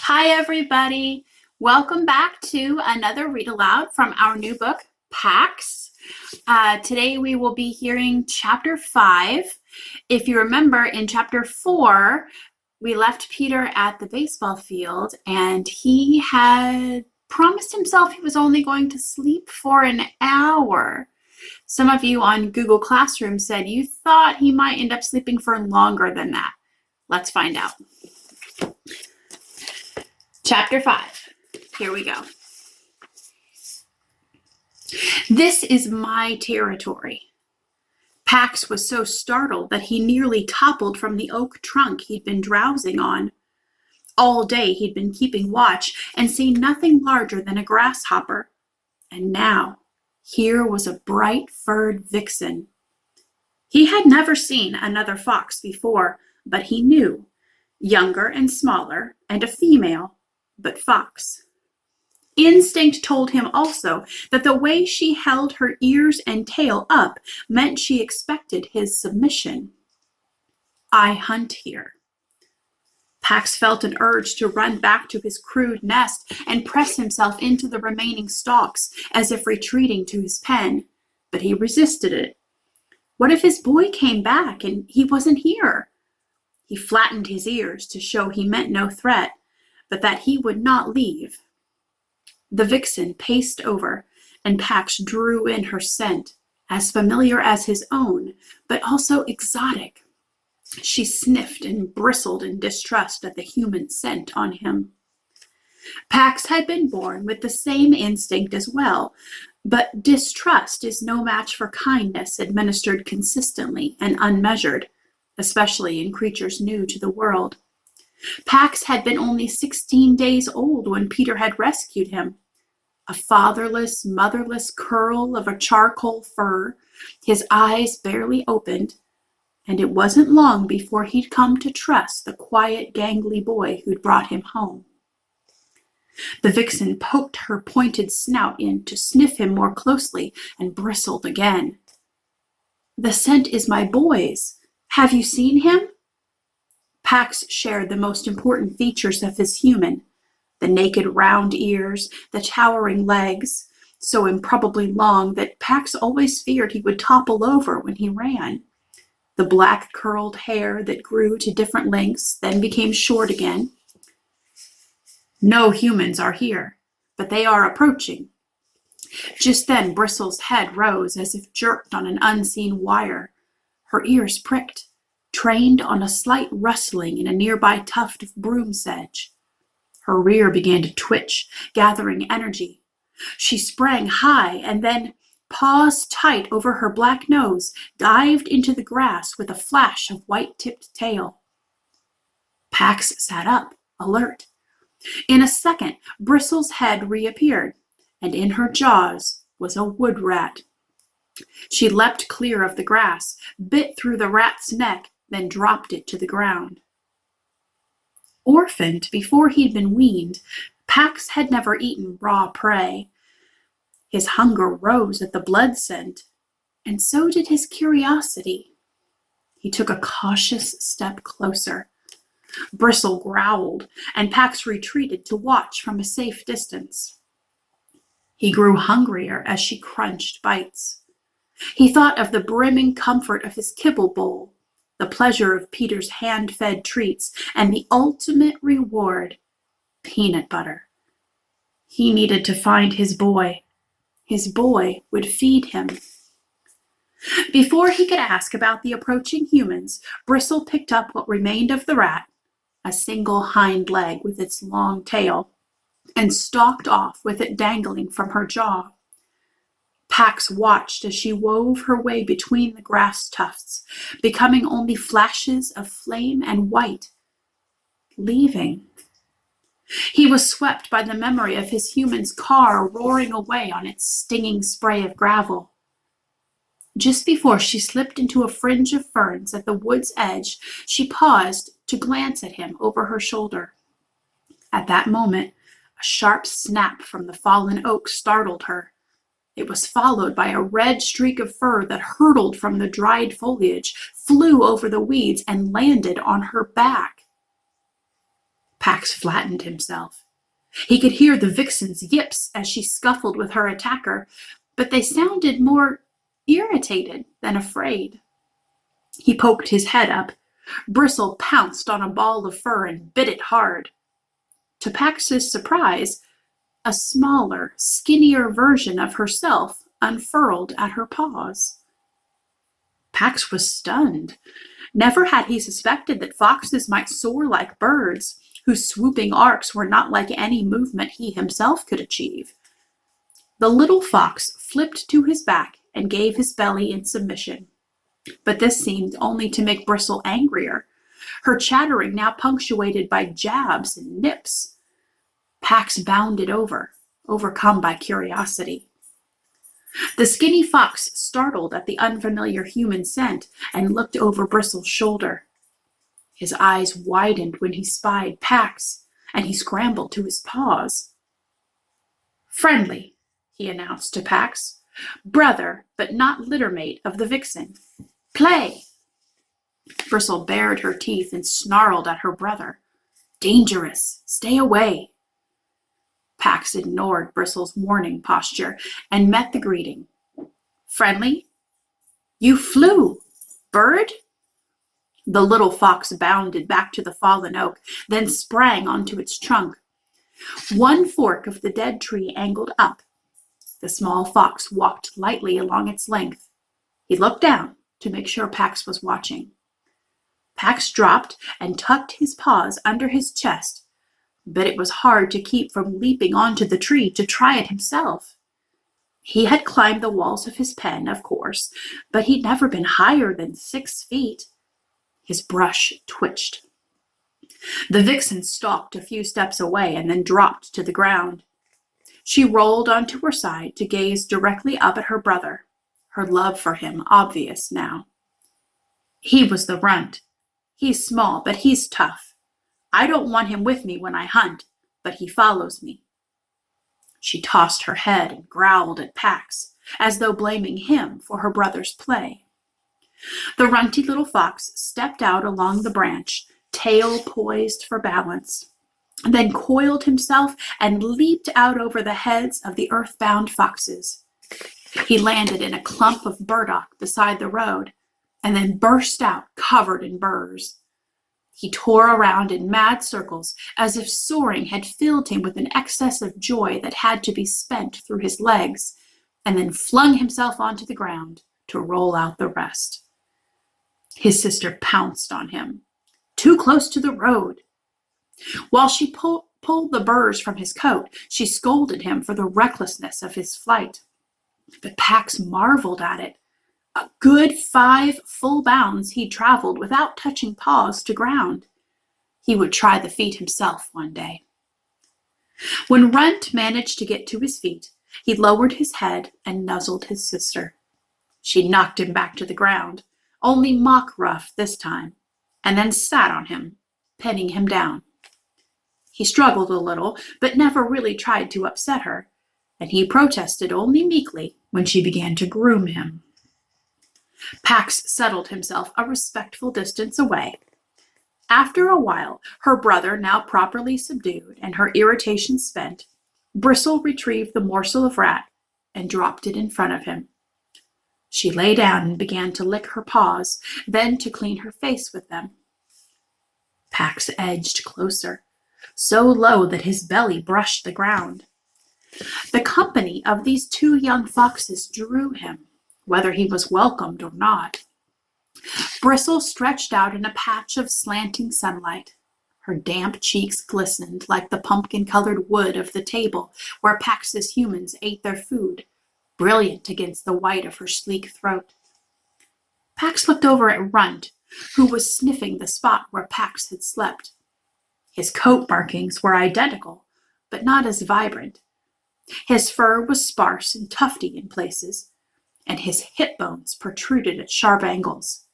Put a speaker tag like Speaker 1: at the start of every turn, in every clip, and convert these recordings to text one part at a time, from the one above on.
Speaker 1: Hi, everybody. Welcome back to another read aloud from our new book, Pax. Today we will be hearing chapter 5. If you remember, in chapter 4, we left Peter at the baseball field and he had promised himself he was only going to sleep for an hour. Some of you on Google Classroom said you thought he might end up sleeping for longer than that. Let's find out. Chapter 5. Here we go. This is my territory. Pax was so startled that he nearly toppled from the oak trunk he'd been drowsing on. All day he'd been keeping watch and seen nothing larger than a grasshopper. And now, here was a bright-furred vixen. He had never seen another fox before, but he knew. Younger and smaller, and a female, but fox. Instinct told him also that the way she held her ears and tail up meant she expected his submission. I hunt here. Pax felt an urge to run back to his crude nest and press himself into the remaining stalks as if retreating to his pen, but he resisted it. What if his boy came back and he wasn't here? He flattened his ears to show he meant no threat, but that he would not leave. The vixen paced over, and Pax drew in her scent, as familiar as his own, but also exotic. She sniffed and bristled in distrust at the human scent on him. Pax had been born with the same instinct as well, but distrust is no match for kindness administered consistently and unmeasured, especially in creatures new to the world. Pax had been only 16 days old when Peter had rescued him. A fatherless, motherless curl of a charcoal fur, his eyes barely opened, and it wasn't long before he'd come to trust the quiet, gangly boy who'd brought him home. The vixen poked her pointed snout in to sniff him more closely and bristled again. "The scent is my boy's. Have you seen him?" Pax shared the most important features of his human, the naked round ears, the towering legs, so improbably long that Pax always feared he would topple over when he ran, the black curled hair that grew to different lengths, then became short again. No humans are here, but they are approaching. Just then Bristle's head rose as if jerked on an unseen wire. Her ears pricked, trained on a slight rustling in a nearby tuft of broom sedge. Her rear began to twitch, gathering energy. She sprang high and then, paws tight over her black nose, dived into the grass with a flash of white-tipped tail. Pax sat up, alert. In a second, Bristle's head reappeared, and in her jaws was a wood rat. She leapt clear of the grass, bit through the rat's neck, then dropped it to the ground. Orphaned before he'd been weaned, Pax had never eaten raw prey. His hunger rose at the blood scent, and so did his curiosity. He took a cautious step closer. Bristle growled, and Pax retreated to watch from a safe distance. He grew hungrier as she crunched bites. He thought of the brimming comfort of his kibble bowl, the pleasure of Peter's hand-fed treats, and the ultimate reward, peanut butter. He needed to find his boy. His boy would feed him. Before he could ask about the approaching humans, Bristle picked up what remained of the rat, a single hind leg with its long tail, and stalked off with it dangling from her jaw. Pax watched as she wove her way between the grass tufts, becoming only flashes of flame and white, leaving. He was swept by the memory of his human's car roaring away on its stinging spray of gravel. Just before she slipped into a fringe of ferns at the wood's edge, she paused to glance at him over her shoulder. At that moment, a sharp snap from the fallen oak startled her. It was followed by a red streak of fur that hurtled from the dried foliage, flew over the weeds, and landed on her back. Pax flattened himself. He could hear the vixen's yips as she scuffled with her attacker, but they sounded more irritated than afraid. He poked his head up. Bristle pounced on a ball of fur and bit it hard. To Pax's surprise, a smaller, skinnier version of herself unfurled at her paws. Pax was stunned. Never had he suspected that foxes might soar like birds, whose swooping arcs were not like any movement he himself could achieve. The little fox flipped to his back and gave his belly in submission. But this seemed only to make Bristle angrier, her chattering now punctuated by jabs and nips. Pax bounded over, overcome by curiosity. The skinny fox startled at the unfamiliar human scent and looked over Bristle's shoulder. His eyes widened when he spied Pax, and he scrambled to his paws. "Friendly," he announced to Pax. "Brother, but not littermate of the vixen. Play!" Bristle bared her teeth and snarled at her brother. "Dangerous! Stay away!" Pax ignored Bristle's warning posture and met the greeting. "Friendly? You flew! Bird?" The little fox bounded back to the fallen oak, then sprang onto its trunk. One fork of the dead tree angled up. The small fox walked lightly along its length. He looked down to make sure Pax was watching. Pax dropped and tucked his paws under his chest, but it was hard to keep from leaping onto the tree to try it himself. He had climbed the walls of his pen, of course, but he'd never been higher than 6 feet. His brush twitched. The vixen stalked a few steps away and then dropped to the ground. She rolled onto her side to gaze directly up at her brother, her love for him obvious now. "He was the runt. He's small, but he's tough. I don't want him with me when I hunt, but he follows me." She tossed her head and growled at Pax, as though blaming him for her brother's play. The runty little fox stepped out along the branch, tail poised for balance, then coiled himself and leaped out over the heads of the earthbound foxes. He landed in a clump of burdock beside the road, and then burst out covered in burrs. He tore around in mad circles, as if soaring had filled him with an excess of joy that had to be spent through his legs, and then flung himself onto the ground to roll out the rest. His sister pounced on him. Too close to the road. While she pulled the burrs from his coat, she scolded him for the recklessness of his flight. But Pax marveled at it. A good 5 full bounds he'd traveled without touching paws to ground. He would try the feat himself one day. When Runt managed to get to his feet, he lowered his head and nuzzled his sister. She knocked him back to the ground, only mock rough this time, and then sat on him, pinning him down. He struggled a little, but never really tried to upset her, and he protested only meekly when she began to groom him. Pax settled himself a respectful distance away. After a while, her brother now properly subdued and her irritation spent, Bristle retrieved the morsel of rat and dropped it in front of him. She lay down and began to lick her paws, then to clean her face with them. Pax edged closer, so low that his belly brushed the ground. The company of these 2 young foxes drew him, whether he was welcomed or not. Bristle stretched out in a patch of slanting sunlight. Her damp cheeks glistened like the pumpkin-colored wood of the table where Pax's humans ate their food, brilliant against the white of her sleek throat. Pax looked over at Runt, who was sniffing the spot where Pax had slept. His coat markings were identical, but not as vibrant. His fur was sparse and tufty in places, and his hip bones protruded at sharp angles.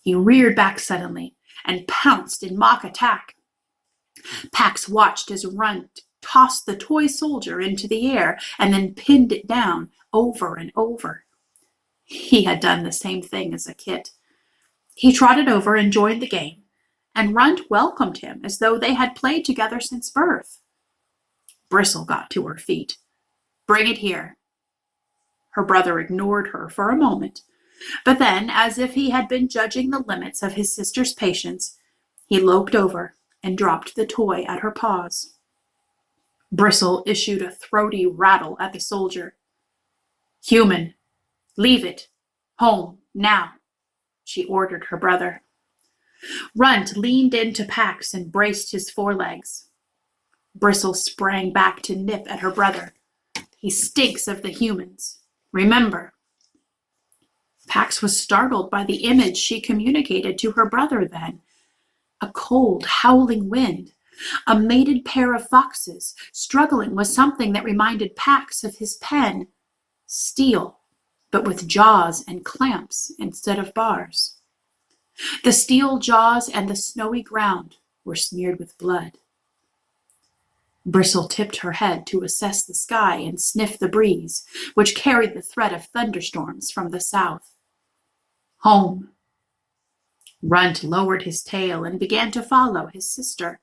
Speaker 1: He reared back suddenly and pounced in mock attack. Pax watched as Runt tossed the toy soldier into the air and then pinned it down over and over. He had done the same thing as a kit. He trotted over and joined the game, and Runt welcomed him as though they had played together since birth. Bristle got to her feet. "Bring it here." Her brother ignored her for a moment, but then, as if he had been judging the limits of his sister's patience, he loped over and dropped the toy at her paws. Bristle issued a throaty rattle at the soldier. "Human, leave it. Home, now," she ordered her brother. Runt leaned into Pax and braced his forelegs. Bristle sprang back to nip at her brother. "He stinks of the humans. Remember." Pax was startled by the image she communicated to her brother then. A cold, howling wind, a mated pair of foxes struggling with something that reminded Pax of his pen, steel, but with jaws and clamps instead of bars. The steel jaws and the snowy ground were smeared with blood. Bristle tipped her head to assess the sky and sniff the breeze, which carried the threat of thunderstorms from the south. Home. Runt lowered his tail and began to follow his sister,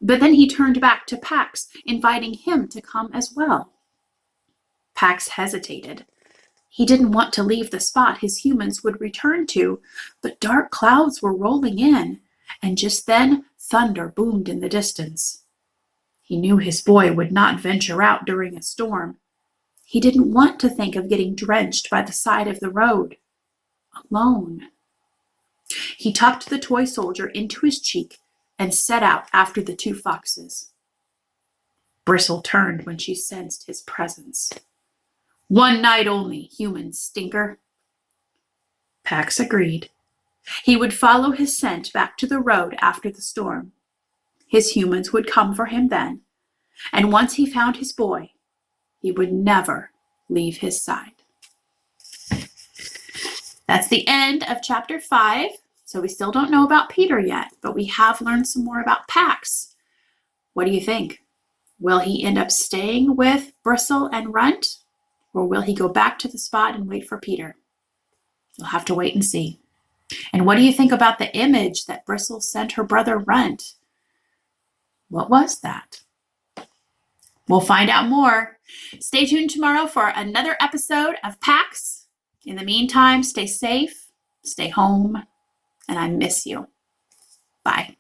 Speaker 1: but then he turned back to Pax, inviting him to come as well. Pax hesitated. He didn't want to leave the spot his humans would return to, but dark clouds were rolling in, and just then thunder boomed in the distance. He knew his boy would not venture out during a storm. He didn't want to think of getting drenched by the side of the road, alone. He tucked the toy soldier into his cheek and set out after the two foxes. Bristle turned when she sensed his presence. "One night only, human stinker." Pax agreed. He would follow his scent back to the road after the storm. His humans would come for him then, and once he found his boy, he would never leave his side. That's the end of chapter 5. So we still don't know about Peter yet, but we have learned some more about Pax. What do you think? Will he end up staying with Bristle and Runt, or will he go back to the spot and wait for Peter? You'll have to wait and see. And what do you think about the image that Bristle sent her brother Runt? What was that? We'll find out more. Stay tuned tomorrow for another episode of Pax. In the meantime, stay safe, stay home, and I miss you. Bye.